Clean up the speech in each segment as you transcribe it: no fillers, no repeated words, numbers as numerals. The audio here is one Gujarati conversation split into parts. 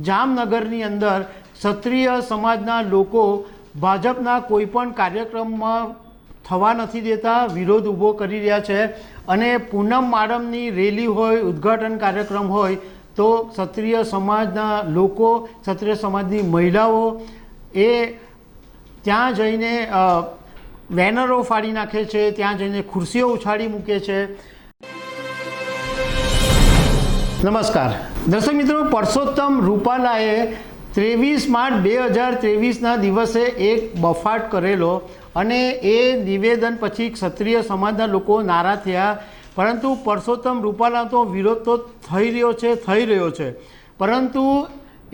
જામનગરની અંદર ક્ષત્રિય સમાજના લોકો ભાજપના કોઈપણ કાર્યક્રમમાં થવા નથી દેતા, વિરોધ ઊભો કરી રહ્યા છે અને પૂનમ માડમની રેલી હોય, ઉદ્ઘાટન કાર્યક્રમ હોય તો ક્ષત્રિય સમાજના લોકો, ક્ષત્રિય સમાજની મહિલાઓ એ ત્યાં જઈને બેનરો ફાડી નાખે છે, ત્યાં જઈને ખુરશીઓ ઉછાળી મૂકે છે। નમસ્કાર દર્શક મિત્રો, પરસોત્તમ રૂપાલાએ 23 માર્ચ 2023ના દિવસે એક બફાટ કરેલો અને એ નિવેદન પછી ક્ષત્રિય સમાજના લોકો નારાજ થયા, પરંતુ પરસોત્તમ રૂપાલા તો વિરોધ તો થઈ રહ્યો છે, પરંતુ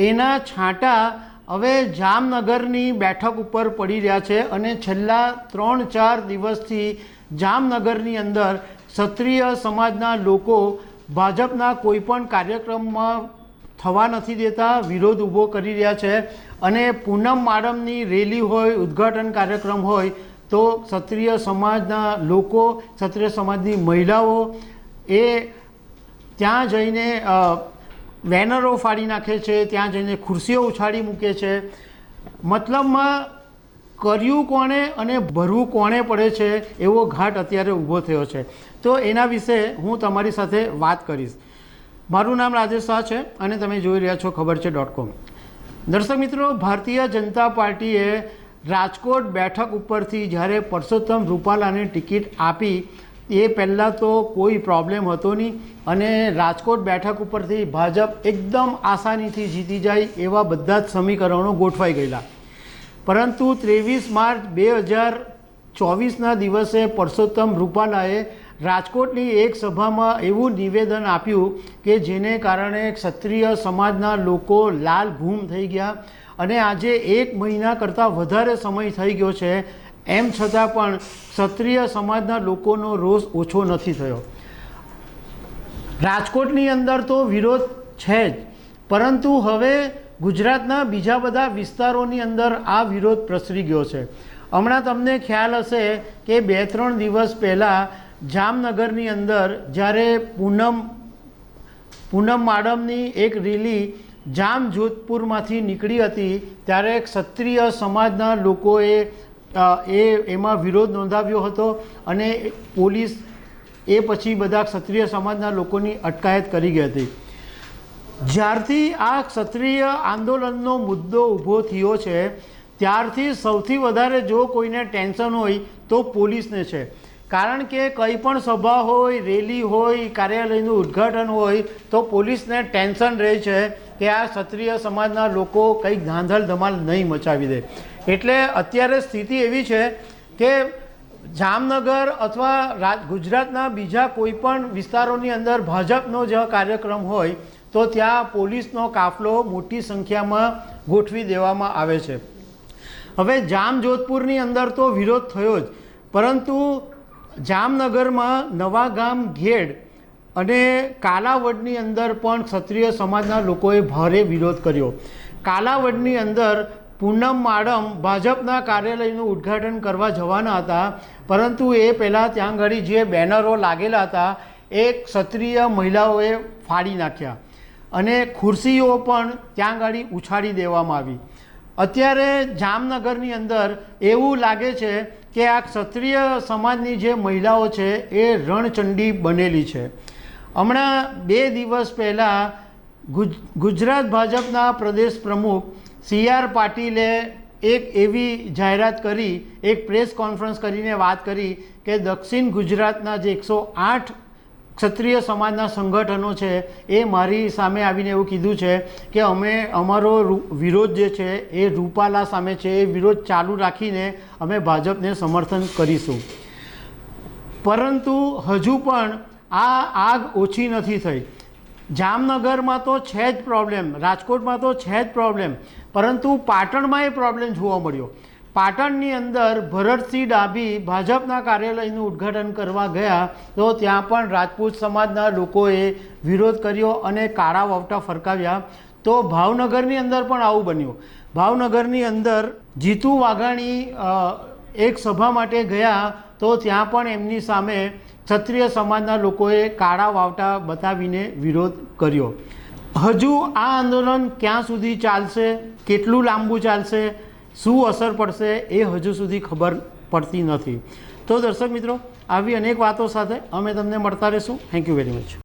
એના છાંટા હવે જામનગરની બેઠક ઉપર પડી રહ્યા છે અને છેલ્લા 3-4 દિવસથી જામનગરની અંદર ક્ષત્રિય સમાજના લોકો ભાજપના કોઈપણ કાર્યક્રમમાં થવા નથી દેતા, વિરોધ ઊભો કરી રહ્યા છે અને પૂનમ માડમની રેલી હોય, ઉદ્ઘાટન કાર્યક્રમ હોય તો ક્ષત્રિય સમાજના લોકો, ક્ષત્રિય સમાજની મહિલાઓ એ ત્યાં જઈને બેનરો ફાડી નાખે છે, ત્યાં જઈને ખુરશીઓ ઉછાળી મૂકે છે। મતલબમાં કર્યું કોણે અને ભરવું કોણે પડે છે એવો ઘાટ અત્યારે ઊભો થયો છે। તો એના વિશે હું તમારી સાથે વાત કરીશ। મારું નામ રાજેશ શાહ છે અને તમે જોઈ રહ્યા છો ખબર છે.com। દર્શક મિત્રો, ભારતીય જનતા પાર્ટીએ રાજકોટ બેઠક ઉપરથી જ્યારે પરસોત્તમ રૂપાલાને ટિકિટ આપી એ પહેલાં તો કોઈ પ્રોબ્લેમ હતો નહીં અને રાજકોટ બેઠક ઉપરથી ભાજપ એકદમ આસાનીથી જીતી જાય એવા બધા જ સમીકરણો ગોઠવાઈ ગયેલા, પરંતુ 23 માર્ચ 2024ના દિવસે પરસોત્તમ રૂપાલાએ રાજકોટની એક સભામાં એવું નિવેદન આપ્યું કે જેને કારણે ક્ષત્રિય સમાજના લોકો લાલ ઘૂમ થઈ ગયા અને આજે 1 મહિના કરતાં વધારે સમય થઈ ગયો છે, એમ છતાં પણ ક્ષત્રિય સમાજના લોકોનો રોષ ઓછો નથી થયો। રાજકોટની અંદર તો વિરોધ છે જ, પરંતુ હવે ગુજરાતના બીજા બધા વિસ્તારોની અંદર આ વિરોધ પ્રસરી ગયો છે। હમણાં તમને ખ્યાલ હશે કે 2-3 દિવસ પહેલાં જામનગરની અંદર જ્યારે પૂનમ માડમની એક રેલી જામજોધપુરમાંથી નીકળી હતી ત્યારે ક્ષત્રિય સમાજના લોકોએ એમાં વિરોધ નોંધાવ્યો હતો અને પોલીસ એ પછી બધા ક્ષત્રિય સમાજના લોકોની અટકાયત કરી ગઈ હતી। જ્યારથી આ ક્ષત્રિય આંદોલનનો મુદ્દો ઊભો થયો છે ત્યારથી સૌથી વધારે જો કોઈને ટેન્શન હોય તો પોલીસને છે, કારણ કે કંઈ પણ સભા હોય, રેલી હોય, કાર્યાલયનું ઉદ્ઘાટન હોય તો પોલીસને ટેન્શન રહે છે કે આ ક્ષત્રિય સમાજના લોકો કંઈક ધાંધલ ધમાલ નહીં મચાવી દે। એટલે અત્યારે સ્થિતિ એવી છે કે જામનગર અથવા ગુજરાતના બીજા કોઈ પણ વિસ્તારોની અંદર ભાજપનો જે કાર્યક્રમ હોય તો ત્યાં પોલીસનો કાફલો મોટી સંખ્યામાં ગોઠવી દેવામાં આવે છે। હવે જામજોધપુરની અંદર તો વિરોધ થયો જ, પરંતુ જામનગરમાં નવાગામ ઘેડ અને કાલાવડની અંદર પણ ક્ષત્રિય સમાજના લોકોએ ભારે વિરોધ કર્યો। કાલાવડની અંદર પૂનમ માડમ ભાજપના કાર્યાલયનું ઉદ્ઘાટન કરવા જવાના હતા, પરંતુ એ પહેલાં ત્યાં આગળ જે બેનરો લાગેલા હતા એ ક્ષત્રિય મહિલાઓએ ફાડી નાખ્યા અને ખુરશીઓ પણ ત્યાં આગળ ઉછાળી દેવામાં આવી। અત્યારે જામનગરની અંદર એવું લાગે છે કે આ ક્ષત્રિય સમાજની જે મહિલાઓ છે એ રણચંડી બનેલી છે। હમણાં 2 દિવસ પહેલાં ગુજરાત ભાજપના પ્રદેશ પ્રમુખ CR પાટીલે એક એવી જાહેરાત કરી, એક પ્રેસ કોન્ફરન્સ કરીને વાત કરી કે દક્ષિણ ગુજરાતના જે 108 ક્ષત્રિય સમાજના સંગઠનો છે એ મારી સામે આવીને એવું કીધું છે કે અમે અમારો વિરોધ જે છે એ રૂપાલા સામે છે, એ વિરોધ ચાલુ રાખીને અમે ભાજપને સમર્થન કરીશું। પરંતુ હજુ પણ આ આગ ઓછી નથી થઈ। જામનગરમાં તો છે જ પ્રોબ્લેમ, રાજકોટમાં તો છે જ પ્રોબ્લેમ, પરંતુ પાટણમાં એ પ્રોબ્લેમ જોવા મળ્યો। પાટણની અંદર ભરતસિંહ ડાભી ભાજપના કાર્યાલયનું ઉદ્ઘાટન કરવા ગયા તો ત્યાં પણ રાજપૂત સમાજના લોકોએ વિરોધ કર્યો અને કાળા વાવટા ફરકાવ્યા। તો ભાવનગરની અંદર પણ આવું બન્યું। ભાવનગરની અંદર જીતુ વાઘાણી એક સભા માટે ગયા તો ત્યાં પણ એમની સામે ક્ષત્રિય સમાજના લોકોએ કાળા વાવટા બતાવીને વિરોધ કર્યો। હજુ આ આંદોલન ક્યાં સુધી ચાલશે, કેટલું લાંબુ ચાલશે, શું અસર પડશે એ હજુ સુધી ખબર પડતી નથી. તો દર્શક મિત્રો, આવી અનેક વાતો સાથે અમે તમને મળતા રહીશું. Thank you very much.